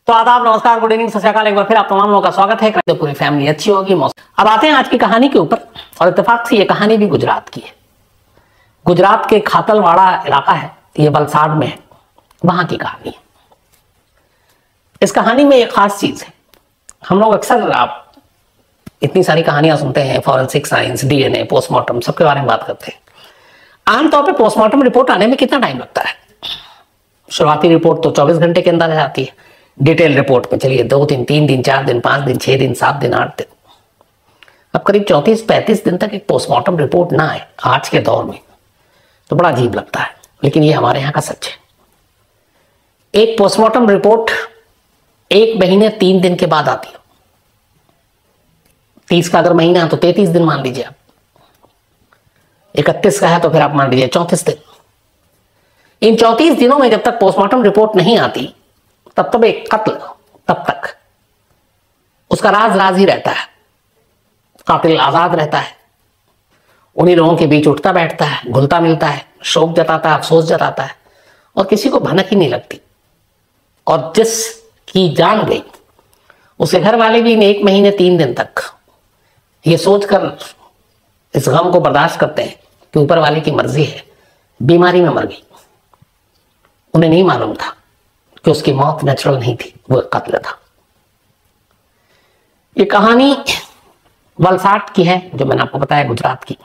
तो आदाब, नमस्कार, गुड इवनिंग, सत श्री अकाल। एक बार फिर आप तमाम लोगों का स्वागत है। तो पूरी फैमिली अच्छी होगी, मौसम। अब आते हैं आज की कहानी के ऊपर, और इत्तेफाक से ये कहानी भी गुजरात की है। गुजरात के खातलवाड़ा इलाका है, ये वलसाड में है, वहां की कहानी है। इस कहानी में एक खास चीज है। हम लोग अक्सर आप इतनी सारी कहानियां सुनते हैं, फॉरेंसिक साइंस, डीएनए, पोस्टमार्टम, सबके बारे में बात करते हैं। आमतौर पर पोस्टमार्टम रिपोर्ट आने में कितना टाइम लगता है? शुरुआती रिपोर्ट तो 24 घंटे के अंदर आ जाती है। डिटेल रिपोर्ट में चलिए 2 दिन, 3 दिन, 4 दिन, 5 दिन, 6 दिन, 7 दिन, 8 दिन। अब करीब 34-35 दिन तक एक पोस्टमार्टम रिपोर्ट ना आए आज के दौर में तो बड़ा अजीब लगता है, लेकिन ये हमारे यहाँ का सच है। एक पोस्टमार्टम रिपोर्ट 1 महीने 3 दिन के बाद आती है। 30 का अगर महीना है तो 33 दिन मान लीजिए आप। 31 का है तो फिर आप मान लीजिए 34 दिन। इन 34 दिनों में जब तक पोस्टमार्टम रिपोर्ट नहीं आती तब तक एक कत्ल, तब तक उसका राज राज ही रहता है। कातिल आजाद रहता है, उन्हीं लोगों के बीच उठता बैठता है, घुलता मिलता है, शोक जताता है, अफसोस जताता है, और किसी को भनक ही नहीं लगती। और जिसकी जान गई उसके घर वाले भी 1 महीने 3 दिन तक ये सोचकर इस गम को बर्दाश्त करते हैं कि ऊपर वाले की मर्जी है, बीमारी में मर गई। उन्हें नहीं मालूम था कि उसकी मौत नेचुरल नहीं थी, वो कत्ल था। ये कहानी वलसाड की है, जो मैंने आपको बताया, गुजरात की।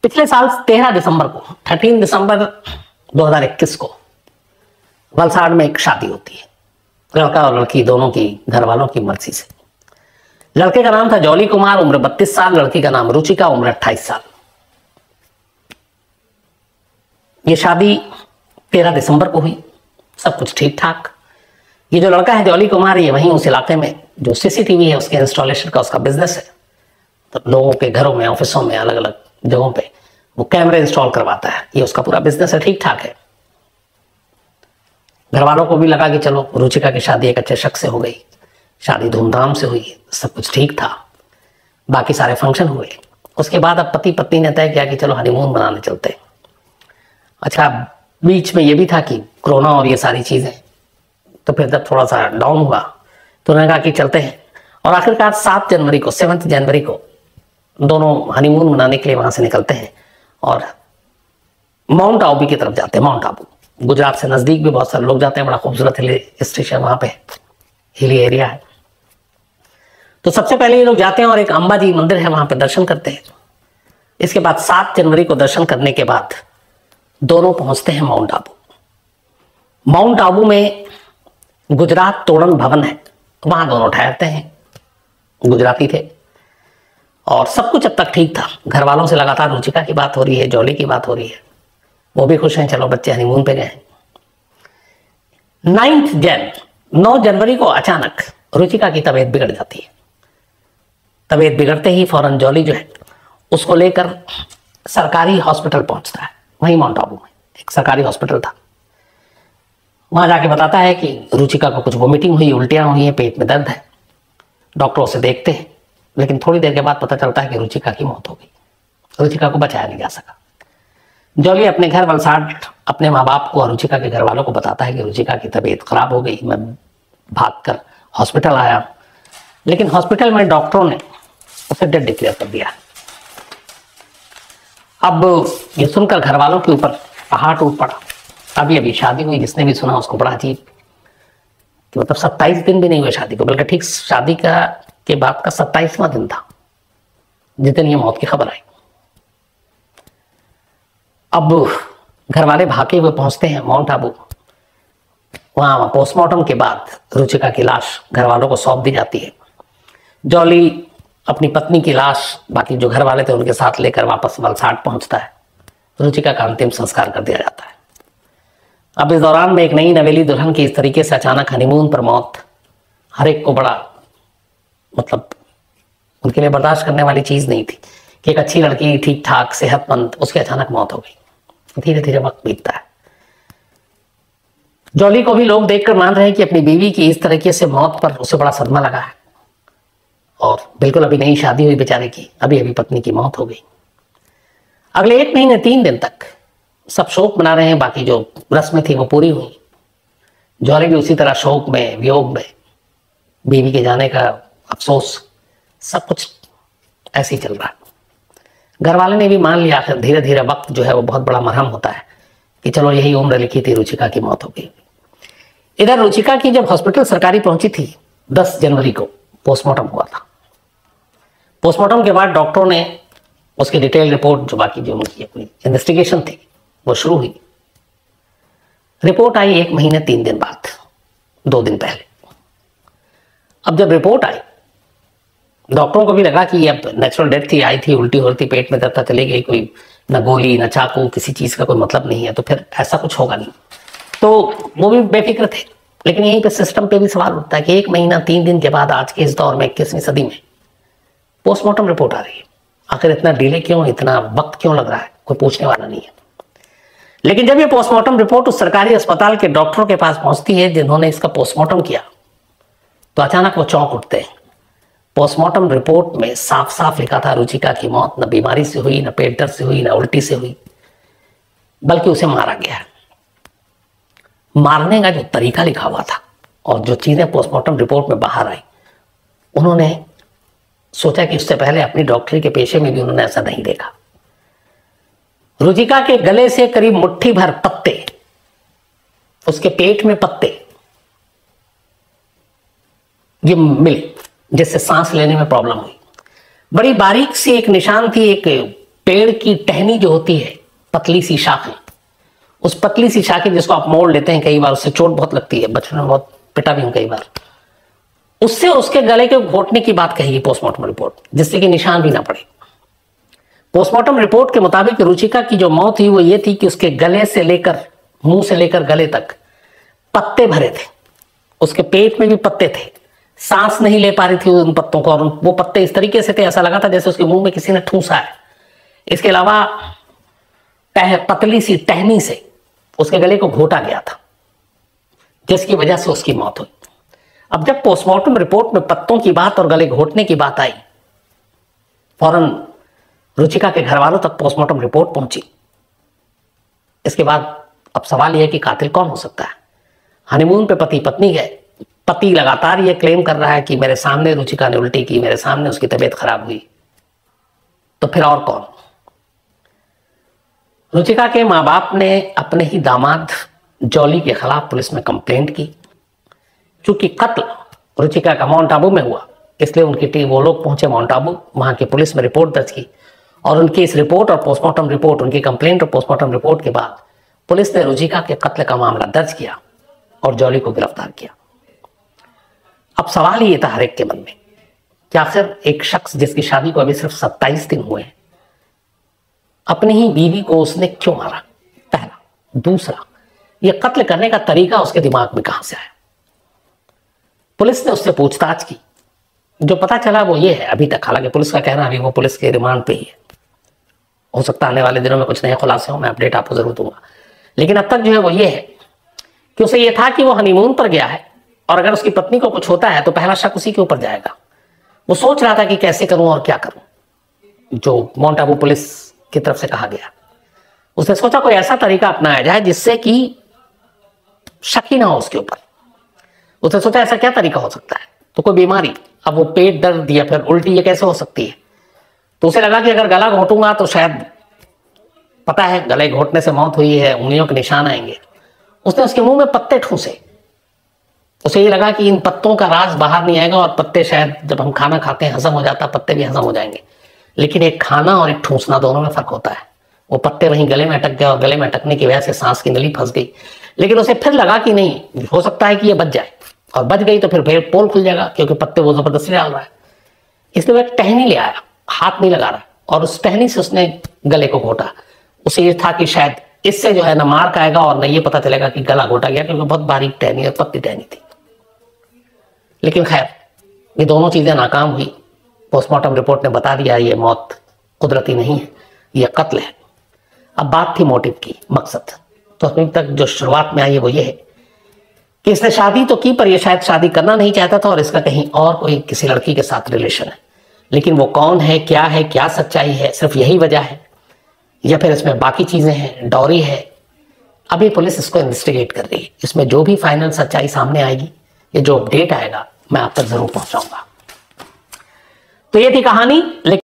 पिछले साल 13 दिसंबर को, 13 दिसंबर 2021 को वलसाड में एक शादी होती है, लड़का और लड़की दोनों की घर वालों की मर्जी से। लड़के का नाम था जॉली कुमार, उम्र 32 साल, लड़की का नाम रुचिका, उम्र 28 साल। ये शादी 13 दिसंबर को हुई, सब कुछ ठीक ठाक। ये जो लड़का है जॉली कुमार, ये वहीं उस इलाके में जो सीसीटीवी है उसके इंस्टॉलेशन का उसका बिजनेस है। तो लोगों के घरों में, ऑफिसों में, अलग अलग जगहों पे वो कैमरे इंस्टॉल करवाता है। ये उसका पूरा बिजनेस है, ठीक ठाक है। घर वालों को भी लगा कि चलो रुचिका की शादी एक अच्छे शख्स से हो गई, शादी धूमधाम से हुई, सब कुछ ठीक था, बाकी सारे फंक्शन हुए। उसके बाद अब पति पत्नी ने तय किया कि चलो हनीमून मनाने चलते हैं। अच्छा, बीच में ये भी था कि कोरोना और ये सारी चीजें, तो फिर जब थोड़ा सा डाउन हुआ तो उन्होंने कहा कि चलते हैं। और आखिरकार 7 जनवरी को, 7 जनवरी को दोनों हनीमून मनाने के लिए वहां से निकलते हैं और माउंट आबू की तरफ जाते हैं। माउंट आबू गुजरात से नजदीक भी बहुत सारे लोग जाते हैं, बड़ा खूबसूरत हिल स्टेशन वहां पे, हिली एरिया है। तो सबसे पहले ये लोग जाते हैं और एक अंबाजी मंदिर है, वहां पे दर्शन करते हैं। इसके बाद 7 जनवरी को दर्शन करने के बाद दोनों पहुंचते हैं माउंट आबू। माउंट आबू में गुजरात तोरण भवन है, वहां दोनों ठहरते हैं। गुजराती थे और सब कुछ अब तक ठीक था। घर वालों से लगातार रुचिका की बात हो रही है, जॉली की बात हो रही है, वो भी खुश हैं, चलो बच्चे हनीमून पे गए। 9 जनवरी को अचानक रुचिका की तबीयत बिगड़ जाती है। तबीयत बिगड़ते ही फौरन जॉली जो है उसको लेकर सरकारी हॉस्पिटल पहुंचता है। वहीं माउंट आबू में एक सरकारी हॉस्पिटल था। वहां जाके बताता है कि रुचिका को कुछ वोमिटिंग हुई, उल्टियां हुई हैं, पेट में दर्द है। डॉक्टरों से देखते हैं, लेकिन थोड़ी देर के बाद पता चलता है कि रुचिका की मौत हो गई। रुचिका को बचाया नहीं जा सका। जॉली अपने घर वलसाड अपने माँ बाप को और रुचिका के घर वालों को बताता है कि रुचिका की तबीयत खराब हो गई, मैं भागकर हॉस्पिटल आया, लेकिन हॉस्पिटल में डॉक्टरों ने उसे डेड डिक्लेयर कर दिया। अब ये सुनकर घर वालों के ऊपर पहाड़ टूट पड़ा। अभी अभी शादी हुई, जिसने भी सुना उसको बड़ा अजीब कि मतलब 27 दिन भी नहीं हुए शादी को, बल्कि ठीक शादी के बाद का 27वां दिन था जिस दिन ये मौत की खबर आई। अब घर वाले भागे हुए पहुंचते हैं माउंट आबू। वहां पोस्टमार्टम के बाद रुचिका की लाश घर वालों को सौंप दी जाती है। जॉली अपनी पत्नी की लाश बाकी जो घर वाले थे उनके साथ लेकर वापस वलसाड पहुंचता है। रुचिका का अंतिम संस्कार कर दिया जाता है। अब इस दौरान में एक नई नवेली दुल्हन की इस तरीके से अचानक हनीमून पर मौत हर एक को बड़ा मतलब उनके लिए बर्दाश्त करने वाली चीज नहीं थी कि एक अच्छी लड़की, ठीक ठाक, सेहतमंद, उसकी अचानक मौत हो गई। धीरे धीरे वक्त बीतता है। जॉली को भी लोग देखकर मान रहे हैं कि अपनी बीवी की इस तरीके से मौत पर उसे बड़ा सदमा लगा है, और बिल्कुल अभी नई शादी हुई बेचारे की, अभी अभी पत्नी की मौत हो गई। अगले 1 महीने 3 दिन तक सब शोक मना रहे हैं, बाकी जो रस्में थी वो पूरी हुई। जॉली भी उसी तरह शोक में, वियोग में, बीवी के जाने का अफसोस, सब कुछ ऐसे ही चल रहा है। घर वाले ने भी मान लिया, आखिर धीरे धीरे वक्त जो है वो बहुत बड़ा मरहम होता है कि चलो यही उम्र लिखी थी, रुचिका की मौत हो गई। इधर रुचिका की जब हॉस्पिटल सरकारी पहुंची थी 10 जनवरी को पोस्टमार्टम हुआ था। पोस्टमार्टम के बाद डॉक्टरों ने उसकी डिटेल रिपोर्ट, जो बाकी जो उनकी अपनी इन्वेस्टिगेशन थी वो शुरू हुई। रिपोर्ट आई 1 महीने 3 दिन बाद, 2 दिन पहले। अब जब रिपोर्ट आई, डॉक्टरों को भी लगा कि अब नेचुरल डेथ थी, आई थी, उल्टी होती, पेट में दर्द था, चली गई, कोई न गोली न चाकू, किसी चीज का कोई मतलब नहीं है, तो फिर ऐसा कुछ होगा नहीं, तो वो भी बेफिक्र थे। लेकिन यहीं पे सिस्टम पे भी सवाल उठता है कि 1 महीना 3 दिन के बाद आज के इस दौर में 21वीं सदी में पोस्टमार्टम रिपोर्ट आ रही है। आखिर इतना डिले क्यों, इतना वक्त क्यों लग रहा है, कोई पूछने वाला नहीं है। लेकिन जब ये पोस्टमार्टम रिपोर्ट उस सरकारी अस्पताल के डॉक्टरों के पास पहुंचती है जिन्होंने इसका पोस्टमार्टम किया, तो अचानक वो चौंक उठते हैं। पोस्टमार्टम रिपोर्ट में साफ साफ लिखा था रुचिका की मौत न बीमारी से हुई, न पेट दर्द से हुई, न उल्टी से हुई, बल्कि उसे मारा गया है। मारने का जो तरीका लिखा हुआ था और जो चीजें पोस्टमार्टम रिपोर्ट में बाहर आई, उन्होंने सोचा कि उससे पहले अपनी डॉक्टरी के पेशे में भी उन्होंने ऐसा नहीं देखा। रुचिका के गले से करीब मुट्ठी भर पत्ते, उसके पेट में पत्ते ये मिले, जिससे सांस लेने में प्रॉब्लम हुई। बड़ी बारीक सी एक निशान थी, एक पेड़ की टहनी जो होती है, पतली सी शाखें, उस पतली सी शाखें जिसको आप मोड़ लेते हैं कई बार, उससे चोट बहुत लगती है, बचपन में बहुत पिटा भी हूं कई बार, उससे उसके गले के घोटने की बात कही पोस्टमार्टम रिपोर्ट, जिससे कि निशान भी ना पड़े। पोस्टमार्टम रिपोर्ट के मुताबिक रुचिका की जो मौत हुई वो ये थी कि उसके गले से लेकर, मुंह से लेकर गले तक पत्ते भरे थे, उसके पेट में भी पत्ते थे, सांस नहीं ले पा रही थी उन पत्तों को, और वो पत्ते इस तरीके से थे ऐसा लगा था जैसे उसके मुंह में किसी ने ठूसा है। इसके अलावा पतली सी टहनी से उसके गले को घोटा गया था, जिसकी वजह से उसकी मौत हुई। अब जब पोस्टमार्टम रिपोर्ट में पत्तों की बात और गले घोटने की बात आई, फौरन रुचिका के घर वालों तक पोस्टमार्टम रिपोर्ट पहुंची। इसके बाद अब सवाल यह है कि कातिल कौन हो सकता है। हनीमून पे पति पत्नी गए, पति लगातार ये क्लेम कर रहा है कि मेरे सामने रुचिका ने उल्टी की, मेरे सामने उसकी तबीयत खराब हुई, तो फिर और कौन। रुचिका के माँ बाप ने अपने ही दामाद जॉली के खिलाफ पुलिस में कंप्लेंट की। चूंकि कत्ल रुचिका का माउंट आबू में हुआ, इसलिए उनकी टीम, वो लोग पहुंचे माउंट आबू, वहां की पुलिस में रिपोर्ट दर्ज की, और उनकी इस रिपोर्ट और पोस्टमार्टम रिपोर्ट, उनकी कंप्लेंट और पोस्टमार्टम रिपोर्ट के बाद पुलिस ने रुचिका के कत्ल का मामला दर्ज किया और जॉली को गिरफ्तार किया। अब सवाल ये था हर एक के मन में कि आखिर एक शख्स जिसकी शादी को अभी सिर्फ 27 दिन हुए हैं, अपनी ही बीवी को उसने क्यों मारा, पहला। दूसरा, यह कत्ल करने का तरीका उसके दिमाग में कहां से आया। पुलिस ने उससे पूछताछ की, जो पता चला वो ये है अभी तक, हालांकि पुलिस का कहना अभी वो पुलिस के रिमांड पे ही है, हो सकता है आने वाले दिनों में कुछ नए खुलासे हो, मैं अपडेट आपको जरूर दूंगा। लेकिन अब तक जो है वो ये है कि उसे ये था कि वो हनीमून पर गया है और अगर उसकी पत्नी को कुछ होता है तो पहला शक उसी के ऊपर जाएगा। वो सोच रहा था कि कैसे करूं और क्या करूं, जो माउंट आबू पुलिस की तरफ से कहा गया। उसने सोचा कोई ऐसा तरीका अपनाया जाए जिससे कि शक ही ना हो उसके ऊपर। उसने सोचा ऐसा क्या तरीका हो सकता है, तो कोई बीमारी, अब वो पेट दर्द या फिर उल्टी ये कैसे हो सकती है। तो उसे लगा कि अगर गला घोटूंगा तो शायद, पता है गले घोटने से मौत हुई है, उंगलियों के निशान आएंगे। उसने उसके मुंह में पत्ते ठूसे। उसे ये लगा कि इन पत्तों का राज बाहर नहीं आएगा और पत्ते शायद जब हम खाना खाते हैं हजम हो जाता, पत्ते भी हजम हो जाएंगे। लेकिन एक खाना और एक ठूसना, दोनों में फर्क होता है। वो पत्ते वहीं गले में अटक गए और गले में अटकने की वजह से सांस की नली फंस गई। लेकिन उसे फिर लगा कि नहीं, हो सकता है कि ये बच जाए, और बच गई तो फिर पोल खुल जाएगा, क्योंकि पत्ते वो जबरदस्ती डाल रहा है। इसलिए वो एक टहनी ले आया, हाथ नहीं लगा रहा, और उस टहनी से उसने गले को घोटा। उसे ये था कि शायद इससे जो है ना मार्क आएगा और न ये पता चलेगा कि गला घोटा गया, क्योंकि बहुत बारीक टहनी और पतली टहनी थी। लेकिन खैर ये दोनों चीजें नाकाम हुई। पोस्टमार्टम रिपोर्ट ने बता दिया ये मौत कुदरती नहीं है, यह कत्ल है। अब बात थी मोटिव की, मकसद। तो अभी तक जो शुरुआत में आई है वो ये है कि इसने शादी तो की, पर यह शायद शादी करना नहीं चाहता था और इसका कहीं और कोई किसी लड़की के साथ रिलेशन है। लेकिन वो कौन है, क्या सच्चाई है, सिर्फ यही वजह है या फिर इसमें बाकी चीजें हैं, डॉरी है, अभी पुलिस इसको इन्वेस्टिगेट कर रही है। इसमें जो भी फाइनल सच्चाई सामने आएगी, ये जो अपडेट आएगा, मैं आप तक जरूर पहुंचाऊंगा। तो ये थी कहानी। लेकिन